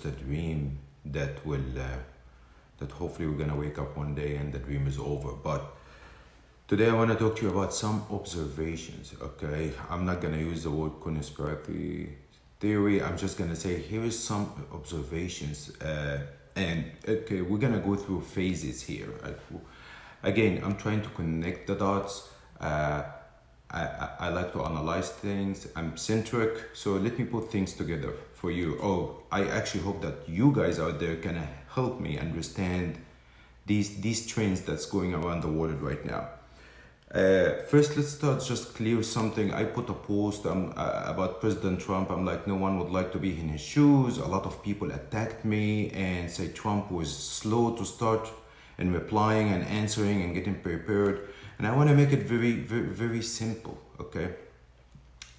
a dream that will that hopefully we're gonna wake up one day and the dream is over. But today I want to talk to you about some observations. Okay, I'm not gonna use the word conspiracy theory. I'm just gonna say here is some observations, and okay, we're gonna go through phases here. Again, I'm trying to connect the dots. I like to analyze things. I'm centric, so let me put things together for you. Oh, I actually hope that you guys out there can help me understand these trends that's going around the world right now. First, let's start just clear something. I put a post about President Trump. I'm like, no one would like to be in his shoes. A lot of people attacked me and said Trump was slow to start and replying and answering and getting prepared. And I want to make it very simple, okay?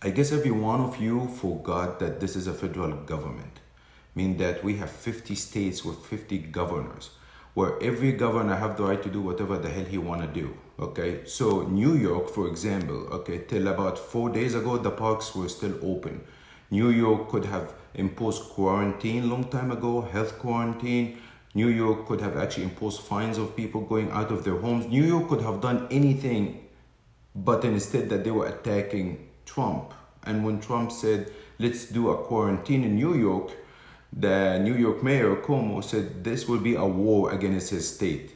I guess every one of you forgot that this is a federal government, meaning that we have 50 states with 50 governors, where every governor have the right to do whatever the hell he want to do, okay? So New York, for example, okay, till about 4 days ago, the parks were still open. New York could have imposed quarantine long time ago, health quarantine. New York could have actually imposed fines of people going out of their homes. New York could have done anything, but instead that they were attacking Trump. And when Trump said, let's do a quarantine in New York, the New York mayor, Cuomo, said this will be a war against his state.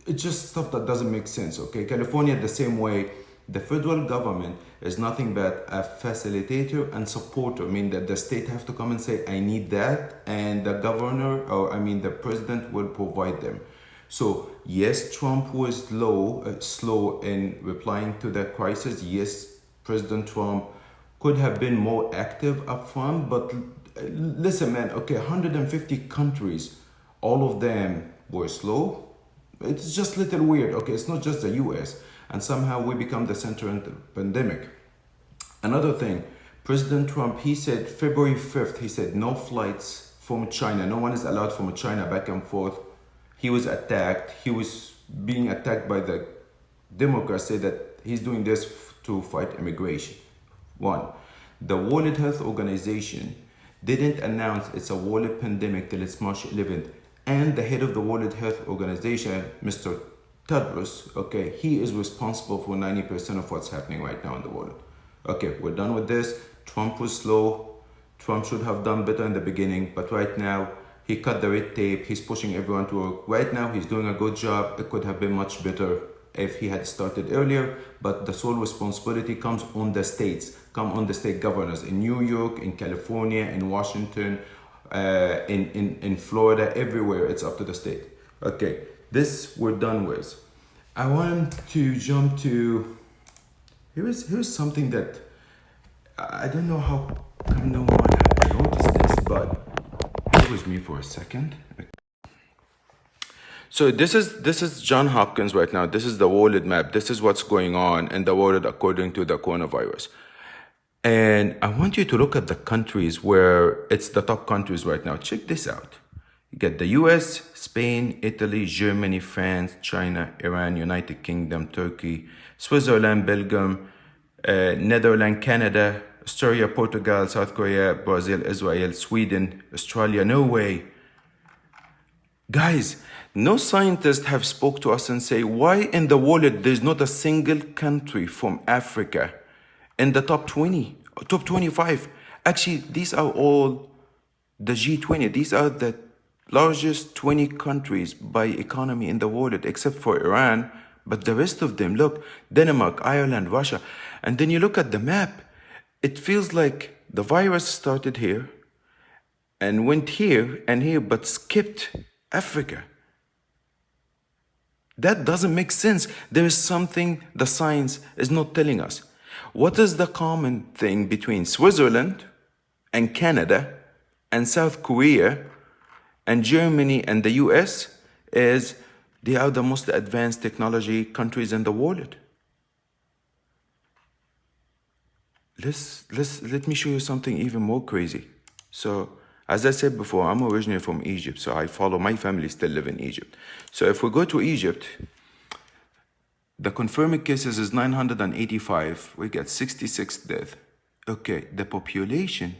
It's just stuff that doesn't make sense, okay? California, the same way. The federal government is nothing but a facilitator and supporter, meaning that the state have to come and say, I need that, and the governor, or the president will provide them. So yes, Trump was slow in replying to the crisis. Yes, President Trump could have been more active up front, but listen, man, okay, 150 countries, all of them were slow. It's just a little weird, okay? It's not just the US. And somehow we become the center of the pandemic. Another thing, President Trump, he said February 5th, he said no flights from China. No one is allowed from China back and forth. He was attacked. He was being attacked by the Democrats, say that he's doing this to fight immigration. One, the World Health Organization didn't announce it's a world pandemic till it's March 11th. And the head of the World Health Organization, Mr. Tedros, okay, he is responsible for 90% of what's happening right now in the world. Okay, we're done with this. Trump was slow. Trump should have done better in the beginning, but right now, he cut the red tape. He's pushing everyone to work. Right now, he's doing a good job. It could have been much better if he had started earlier, but the sole responsibility comes on the states, on the state governors in New York, in California, in Washington, in Florida, everywhere. It's up to the state. Okay. This we're done with. I want to jump to, here's something that I don't know how come no one noticed this, but bear with me for a second. So this is John Hopkins right now. This is the world map. This is what's going on in the world according to the coronavirus. And I want you to look at the countries where it's the top countries right now. Check this out. You get the US, Spain, Italy, Germany, France, China, Iran, United Kingdom, Turkey, Switzerland, Belgium, Netherlands, Canada, Australia, Portugal, South Korea, Brazil, Israel, Sweden, Australia, Norway. Guys, no scientists have spoke to us and say, why in the world there's not a single country from Africa in the top 20, top 25? Actually, these are all the G20. These are the largest 20 countries by economy in the world, except for Iran. But the rest of them, look, Denmark, Ireland, Russia. And then you look at the map, it feels like the virus started here and went here and here, but skipped Africa. That doesn't make sense. There is something the science is not telling us. What is the common thing between Switzerland and Canada and South Korea and Germany and the US is they are the most advanced technology countries in the world. Let me show you something even more crazy. So, as I said before, I'm originally from Egypt, so I follow, my family still live in Egypt. So if we go to Egypt, the confirmed cases is 985. We get 66 deaths. Okay, the population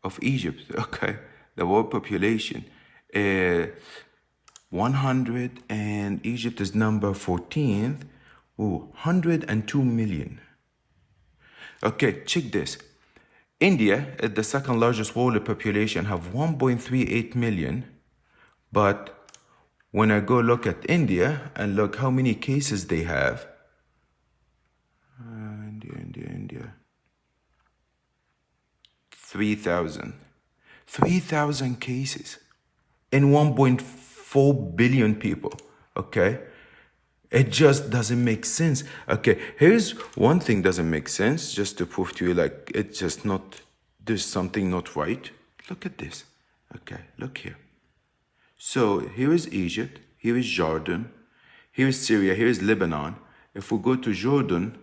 of Egypt, okay? The world population. 100 and Egypt is number 14th. Ooh, 102 million. Okay, check this. India, the second largest world population, have 1.38 million. But when I go look at India and look how many cases they have, India, 3,000. 3,000 cases in 1.4 billion people, okay? It just doesn't make sense. Okay, here's one thing doesn't make sense, just to prove to you like it's just not, there's something not right. Look at this. Okay, look here. So here is Egypt, here is Jordan, here is Syria, here is Lebanon. If we go to Jordan,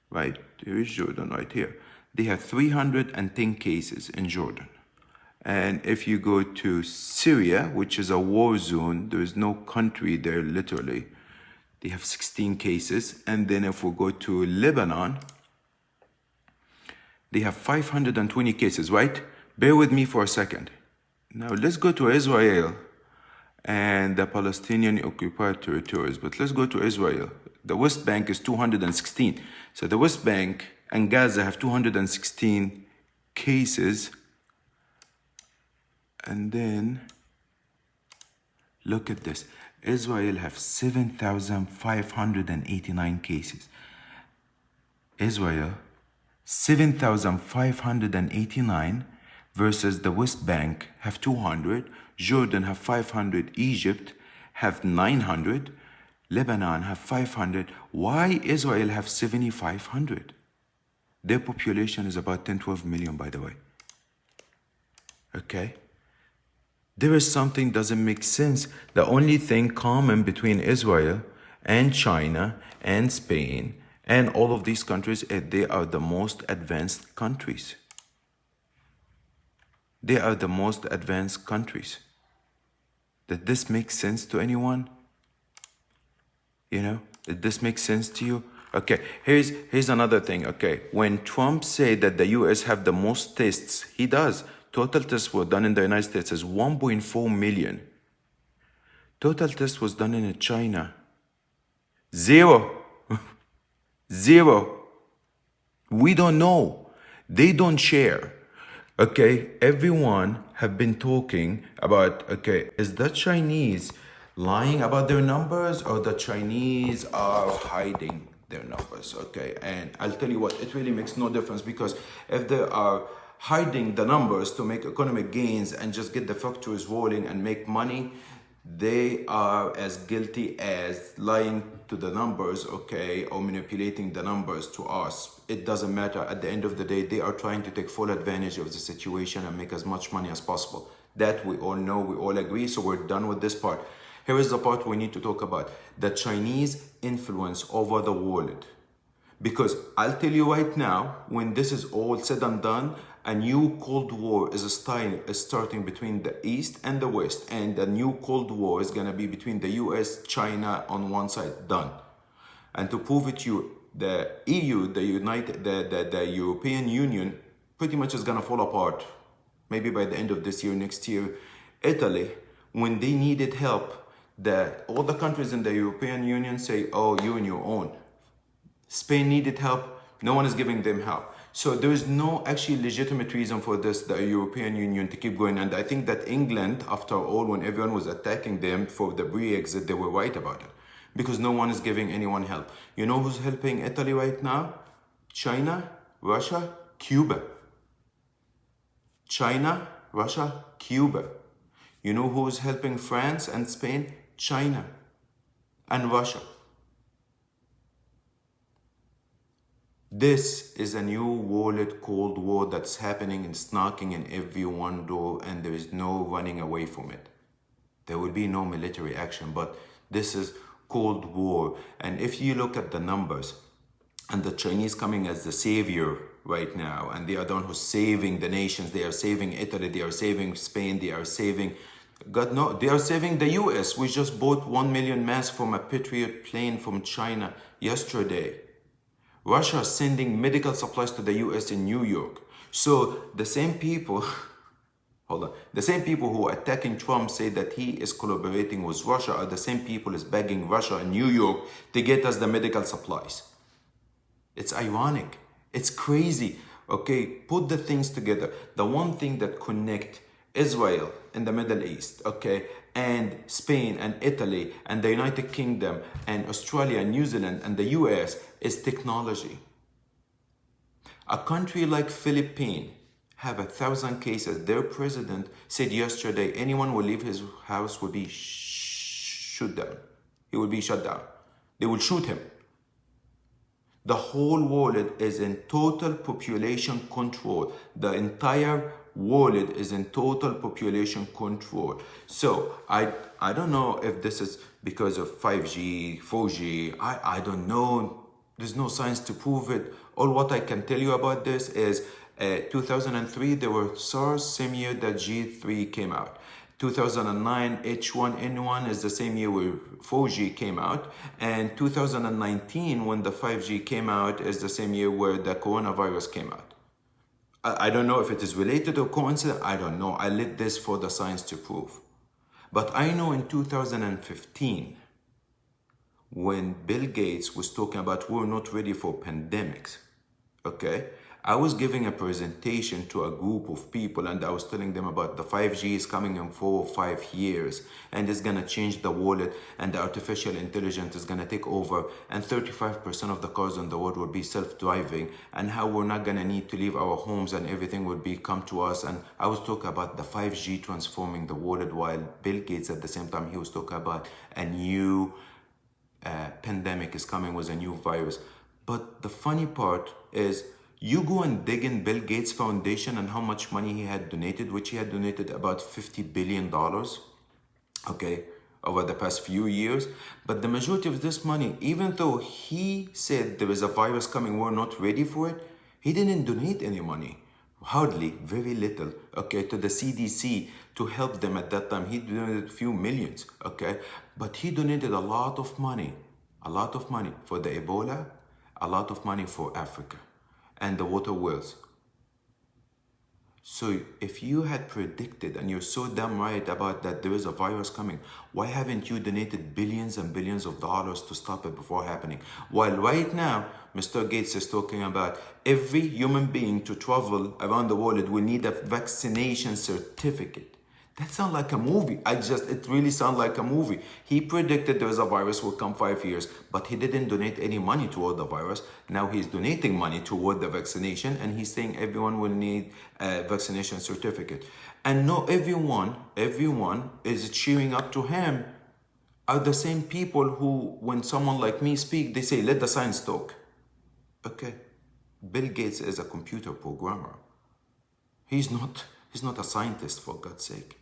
right, here is Jordan right here. They have 310 cases in Jordan. And if you go to Syria, which is a war zone, there is no country there literally, they have 16 cases. And then if we go to Lebanon, they have 520 cases, right? Bear with me for a second. Now let's go to Israel and the Palestinian occupied territories. But let's go to Israel. The West Bank is 216. So the West Bank and Gaza have 216 cases. And then look at this. Israel have 7,589 cases. Israel, 7,589 versus the West Bank have 200. Jordan have 500. Egypt have 900. Lebanon have 500. Why Israel have 7,500? Their population is about 10-12 million, by the way. Okay? There is something doesn't make sense. The only thing common between Israel and China and Spain and all of these countries is they are the most advanced countries. They are the most advanced countries. Does this make sense to anyone? You know, did this make sense to you? Okay, here's another thing, okay. When Trump said that the US have the most tests, he does. Total tests were done in the United States is 1.4 million. Total tests was done in China. 0. 0. We don't know. They don't share. Okay, everyone have been talking about, okay, is the Chinese lying about their numbers or the Chinese are hiding their numbers, okay? And I'll tell you what, it really makes no difference, because if they are hiding the numbers to make economic gains and just get the factories rolling and make money, they are as guilty as lying to the numbers, okay, or manipulating the numbers to us. It doesn't matter. At the end of the day, they are trying to take full advantage of the situation and make as much money as possible. That we all know, we all agree, so we're done with this part. Here is the part we need to talk about. The Chinese influence over the world. Because I'll tell you right now, when this is all said and done, a new Cold War is starting between the East and the West. And the new Cold War is going to be between the US, China on one side, done. And to prove it to you, the EU, the European Union, pretty much is going to fall apart. Maybe by the end of this year, next year. Italy, when they needed help, all the countries in the European Union say, oh, you on your own. Spain needed help, no one is giving them help. So there is no actually legitimate reason for this, the European Union, to keep going. And I think that England, after all, when everyone was attacking them for the Brexit, they were right about it. Because no one is giving anyone help. You know who's helping Italy right now? China, Russia, Cuba. China, Russia, Cuba. You know who's helping France and Spain? China and Russia. This is a new world Cold War that's happening and it's knocking in everyone's door, and there is no running away from it. There will be no military action, but this is Cold War. And if you look at the numbers, and the Chinese coming as the savior right now, and they are the one who's saving the nations, they are saving Italy, they are saving Spain, they are saving, God no, they are saving the US. We just bought 1 million masks from a Patriot plane from China yesterday. Russia is sending medical supplies to the US in New York. So the same people, hold on, the same people who are attacking Trump say that he is collaborating with Russia are the same people is begging Russia and New York to get us the medical supplies. It's ironic. It's crazy. Okay, put the things together. The one thing that connect Israel and the Middle East, okay, and Spain and Italy and the United Kingdom and Australia and New Zealand and the US is technology. A country like Philippines have 1,000 cases. Their president said yesterday anyone who will leave his house will be shut down. He will be shut down. They will shoot him. The whole world is in total population control. The entire world is in total population control. So I don't know if this is because of 5G, 4G. I don't know. There's no science to prove it. All what I can tell you about this is 2003 there were SARS, same year that G3 came out. 2009 H1N1 is the same year where 4G came out, and 2019 when the 5G came out is the same year where the coronavirus came out. I don't know if it is related or coincidence, I don't know. I leave this for the science to prove. But I know in 2015 when Bill Gates was talking about we're not ready for pandemics, okay? I was giving a presentation to a group of people and I was telling them about the 5G is coming in 4 or 5 years and it's gonna change the world and the artificial intelligence is gonna take over and 35% of the cars on the road will be self-driving and how we're not gonna need to leave our homes and everything will be come to us. And I was talking about the 5G transforming the world while Bill Gates at the same time he was talking about a new pandemic is coming with a new virus. But the funny part is you go and dig in Bill Gates Foundation and how much money he had donated, which he had donated about $50 billion, okay, over the past few years. But the majority of this money, even though he said there is a virus coming, we're not ready for it, he didn't donate any money. Hardly, very little, okay, to the CDC to help them at that time. He donated a few millions, okay, but he donated a lot of money for the Ebola, a lot of money for Africa and the water wells. So if you had predicted and you're so damn right about that there is a virus coming, why haven't you donated billions and billions of dollars to stop it before happening? While right now, Mr. Gates is talking about every human being to travel around the world will need a vaccination certificate. That sounds like a movie. It really sounds like a movie. He predicted there was a virus will come 5 years, but he didn't donate any money toward the virus. Now he's donating money toward the vaccination and he's saying everyone will need a vaccination certificate. And no, everyone is cheering up to him are the same people who, when someone like me speak, they say, let the science talk. Okay, Bill Gates is a computer programmer. He's not a scientist, for God's sake.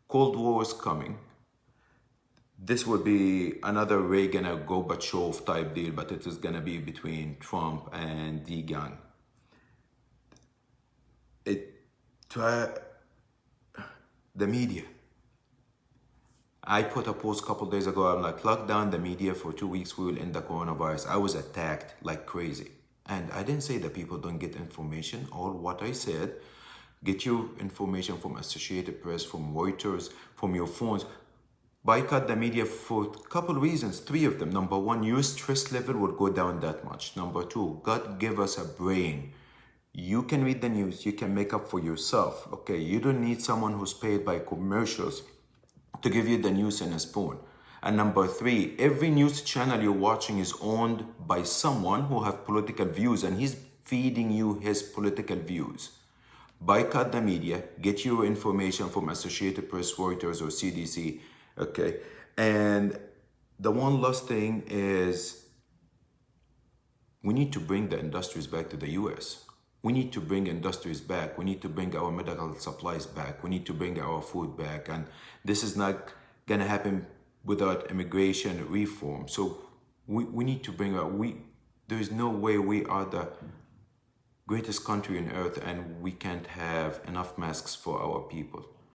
Cold War is coming. This will be another Reagan or Gorbachev type deal, but it is going to be between Trump and the gang. The media. I put a post a couple days ago, I'm like, lock down the media for 2 weeks, we will end the coronavirus. I was attacked like crazy. And I didn't say that people don't get information. All what I said, get your information from Associated Press, from Reuters, from your phones. Boycott the media for a couple reasons, 3 of them. Number 1, your stress level will go down that much. Number 2, God give us a brain. You can read the news, you can make up for yourself, okay? You don't need someone who's paid by commercials to give you the news in a spoon. And number 3, every news channel you're watching is owned by someone who have political views and he's feeding you his political views. Boycott the media, get your information from Associated Press, Reuters, or CDC, okay? And the one last thing is we need to bring the industries back to the US. We need to bring industries back. We need to bring our medical supplies back. We need to bring our food back. And this is not gonna happen without immigration reform. So we need to bring there is no way we are the greatest country on earth and we can't have enough masks for our people.